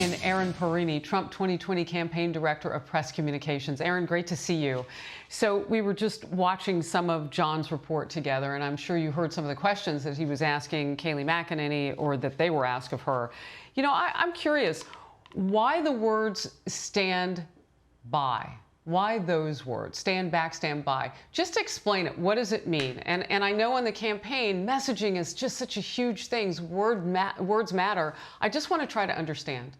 And Erin Parini, Trump 2020 campaign director of press communications. Erin, great to see you. So we were just watching some of John's report together, and I'm sure you heard some of the questions that he was asking Kayleigh McEnany, or that they were asked of her. You know, I'm curious, why the words stand by? Why those words, stand back, stand by? Just explain it. What does it mean? And I know in the campaign, messaging is just such a huge thing. Words matter. I just want to try to understand.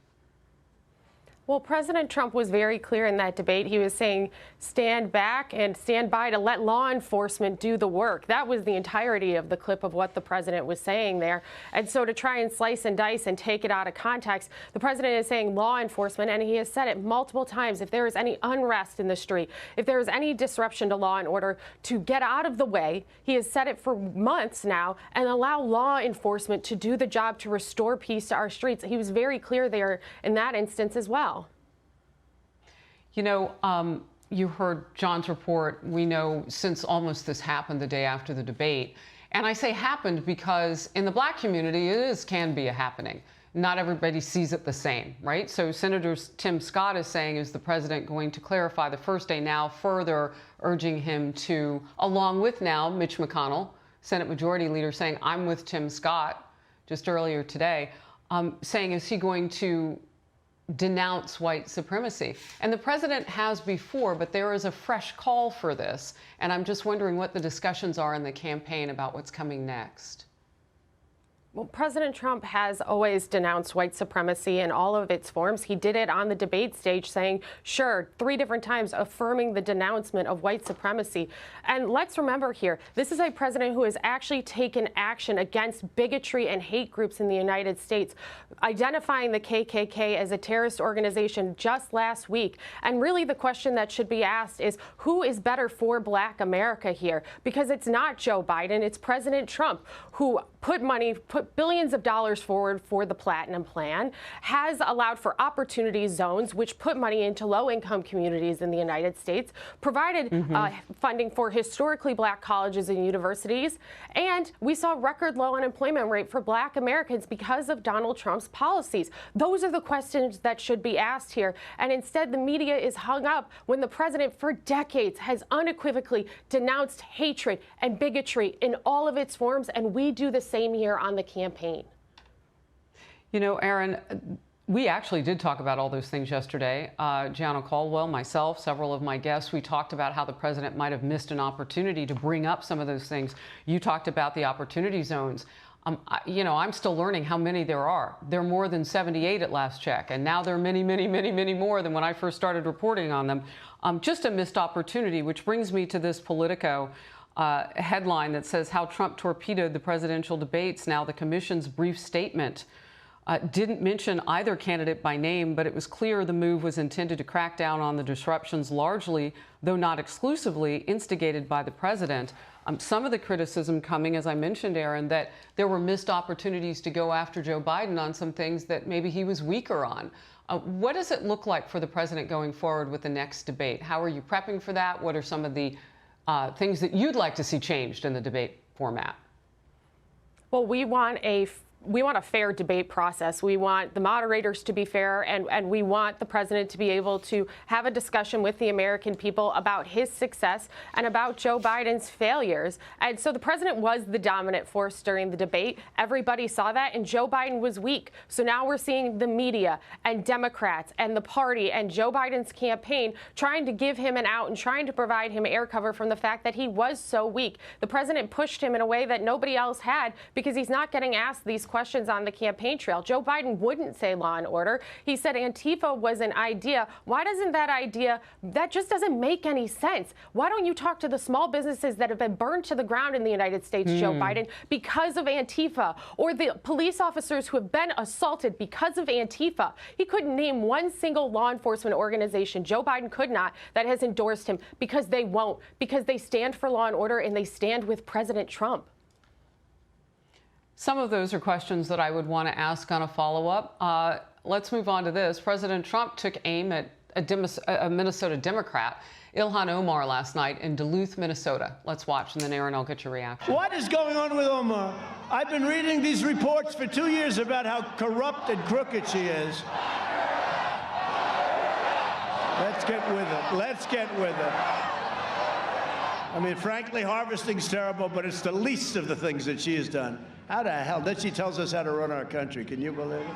Well, President Trump was very clear in that debate. He was saying stand back and stand by to let law enforcement do the work. That was the entirety of the clip of what the president was saying there. And so to try and slice and dice and take it out of context, the president is saying law enforcement, and he has said it multiple times, if there is any unrest in the street, if there is any disruption to law and order, to get out of the way. He has said it for months now, and allow law enforcement to do the job to restore peace to our streets. He was very clear there in that instance as well. You know, you heard John's report. We know since almost this happened the day after the debate. And I say happened because in the black community, can be a happening. Not everybody sees it the same, right? So Senator Tim Scott is saying, is the president going to clarify the first day now, further urging him to, along with now Mitch McConnell, Senate Majority Leader, saying, I'm with Tim Scott, just earlier today, saying, is he going to denounce white supremacy? And the president has before, but there is a fresh call for this. And I'm just wondering what the discussions are in the campaign about what's coming next. Well, President Trump has always denounced white supremacy in all of its forms. He did it on the debate stage, saying, sure, 3 different times, affirming the denouncement of white supremacy. And let's remember here, this is a president who has actually taken action against bigotry and hate groups in the United States, identifying the KKK as a terrorist organization just last week. And really the question that should be asked is, who is better for Black America here? Because it's not Joe Biden, it's President Trump, who put billions of dollars forward for the Platinum Plan, has allowed for opportunity zones, which put money into low-income communities in the United States, provided funding for historically Black colleges and universities, and we saw record low unemployment rate for Black Americans because of Donald Trump's policies. Those are the questions that should be asked here, and instead the media is hung up when the president for decades has unequivocally denounced hatred and bigotry in all of its forms, and we do the same here on the campaign. You know, Erin, we actually did talk about all those things yesterday. Gianna Caldwell, myself, several of my guests, we talked about how the president might have missed an opportunity to bring up some of those things. You talked about the opportunity zones. You know, I'm still learning how many there are. There are more than 78 at last check, and now there are many, many, many, many more than when I first started reporting on them. Just a missed opportunity, which brings me to this Politico headline that says how Trump torpedoed the presidential debates. Now, the commission's brief statement didn't mention either candidate by name, but it was clear the move was intended to crack down on the disruptions, largely, though not exclusively, instigated by the president. Some of the criticism coming, as I mentioned, Erin, that there were missed opportunities to go after Joe Biden on some things that maybe he was weaker on. What does it look like for the president going forward with the next debate? How are you prepping for that? What are some of the things that you'd like to see changed in the debate format? Well, we want a fair debate process. We want the moderators to be fair, and we want the president to be able to have a discussion with the American people about his success and about Joe Biden's failures. And so the president was the dominant force during the debate. Everybody saw that, and Joe Biden was weak. So now we're seeing the media and Democrats and the party and Joe Biden's campaign trying to give him an out and trying to provide him air cover from the fact that he was so weak. The president pushed him in a way that nobody else had because he's not getting asked these questions on the campaign trail. Joe Biden wouldn't say law and order. He said Antifa was an idea. Why doesn't that idea, that just doesn't make any sense. Why don't you talk to the small businesses that have been burned to the ground in the United States, Joe Biden, because of Antifa, or the police officers who have been assaulted because of Antifa? He couldn't name one single law enforcement organization, Joe Biden could not, that has endorsed him, because they won't, because they stand for law and order and they stand with President Trump. Some of those are questions that I would want to ask on a follow-up. Let's move on to this. President Trump took aim at a Minnesota Democrat, Ilhan Omar, last night in Duluth, Minnesota. Let's watch, and then, Erin, I'll get your reaction. What is going on with Omar? I've been reading these reports for 2 years about how corrupt and crooked she is. Let's get with it. Let's get with it. I mean, frankly, harvesting's terrible, but it's the least of the things that she has done. How the hell? Then she tells us how to run our country. Can you believe it?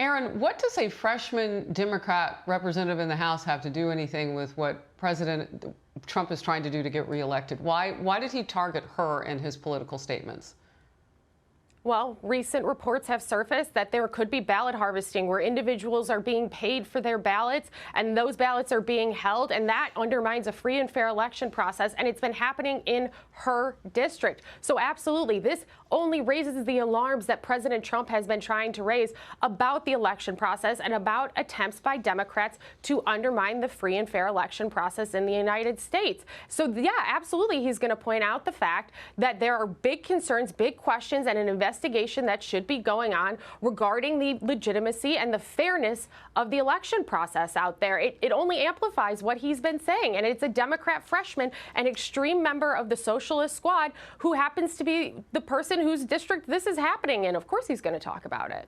Erin, what does a freshman Democrat representative in the House have to do anything with what President Trump is trying to do to get reelected? Why did he target her in his political statements? Well, recent reports have surfaced that there could be ballot harvesting where individuals are being paid for their ballots and those ballots are being held, and that undermines a free and fair election process, and it's been happening in her district. So absolutely, this only raises the alarms that President Trump has been trying to raise about the election process and about attempts by Democrats to undermine the free and fair election process in the United States. So yeah, absolutely, he's going to point out the fact that there are big concerns, big questions, and an investigation that should be going on regarding the legitimacy and the fairness of the election process out there. It only amplifies what he's been saying, and it's a Democrat freshman, an extreme member of the Socialist Squad, who happens to be the person whose district this is happening in. Of course he's going to talk about it.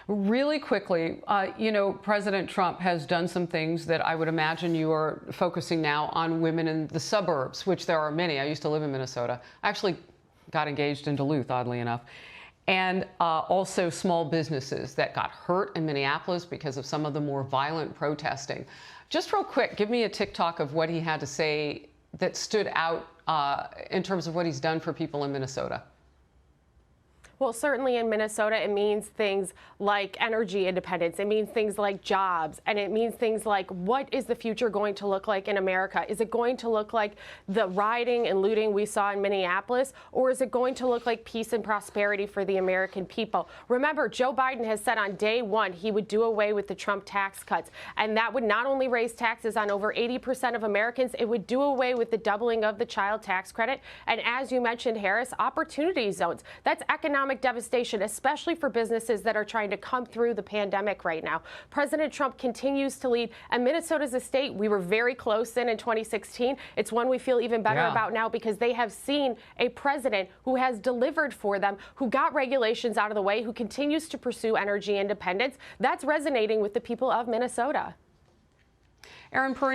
Really quickly, you know, President Trump has done some things that I would imagine you are focusing now on women in the suburbs, which there are many. I used to live in Minnesota. I actually got engaged in Duluth, oddly enough. And also small businesses that got hurt in Minneapolis because of some of the more violent protesting. Just real quick, give me a TikTok of what he had to say that stood out in terms of what he's done for people in Minnesota. Well, certainly in Minnesota, it means things like energy independence. It means things like jobs. And it means things like, what is the future going to look like in America? Is it going to look like the rioting and looting we saw in Minneapolis? Or is it going to look like peace and prosperity for the American people? Remember, Joe Biden has said on day one he would do away with the Trump tax cuts. And that would not only raise taxes on over 80% of Americans, it would do away with the doubling of the child tax credit. And as you mentioned, Harris, opportunity zones. That's economic devastation, especially for businesses that are trying to come through the pandemic right now. President Trump continues to lead, and Minnesota's a state we were very close in 2016. It's one we feel even better about now because they have seen a president who has delivered for them, who got regulations out of the way, who continues to pursue energy independence. That's resonating with the people of Minnesota. Erin, Perrine.